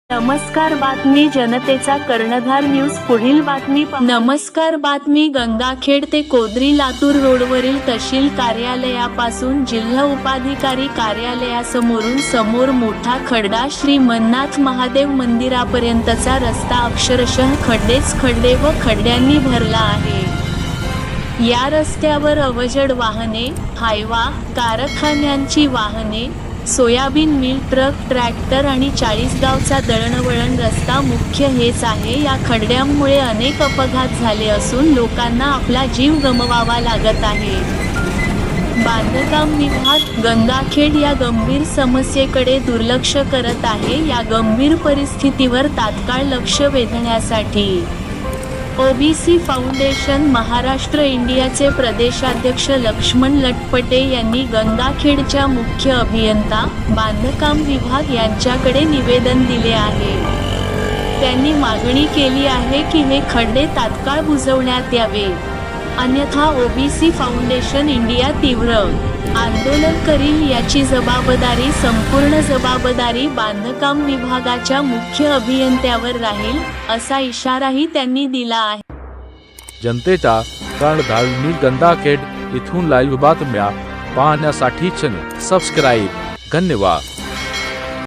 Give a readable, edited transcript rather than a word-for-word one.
नमस्कार, बातमी जनतेचा कर्णधार न्यूज पुढील बातमी नमस्कार, बातमी गंगाखेड ते कोदरी लातूर रोडवरील तहसील कार्यालयापासून जिल्हा उपाधिकारी कार्यालयासमोरून समोर मोठा खड्डा श्री मन्नाथ महादेव मंदिरापर्यंतचा रस्ता अक्षरशः खड्डेच खड्डे व खड्ड्यांनी भरला आहे। या रस्त्यावर अवजड वाहने, हायवा, कारखान्यांची वाहने, सोयाबीन मिल, ट्रक, ट्रॅक्टर आणि 40 गावचा दळणवळण रस्ता मुख्य हेच आहे। या खड्ड्यांमुळे अनेक अपघात झाले असून लोकांना आपला जीव गमवावा लागत आहे। बांधकाम विभाग गंगाखेड या गंभीर समस्येकडे दुर्लक्ष करत आहे। या गंभीर परिस्थितीवर तात्काळ लक्ष वेधण्यासाठी ओबीसी फाउंडेशन महाराष्ट्र इंडियाचे प्रदेशाध्यक्ष लक्ष्मण लटपटे यांनी गंगाखेडच्या मुख्य अभियंता, बांधकाम विभाग यांच्याकडे निवेदन दिले आहे। त्यांनी मागणी केली आहे की हे खड्डे तात्काळ बुजवण्यात यावे, अन्यथा ओबीसी फाउंडेशन इंडिया तीव्र आंदोलन करील। याची संपूर्ण जबाबदारी बांधकाम विभागाच्या मुख्य अभियंत्यावर राहील, असा इशाराही त्यांनी दिला आहे। जनतेचा कर्णधार न्यूज गंगाखेड इथून लाईव्ह बातम्या पाहण्यासाठी चॅनल सबस्क्राईब। धन्यवाद।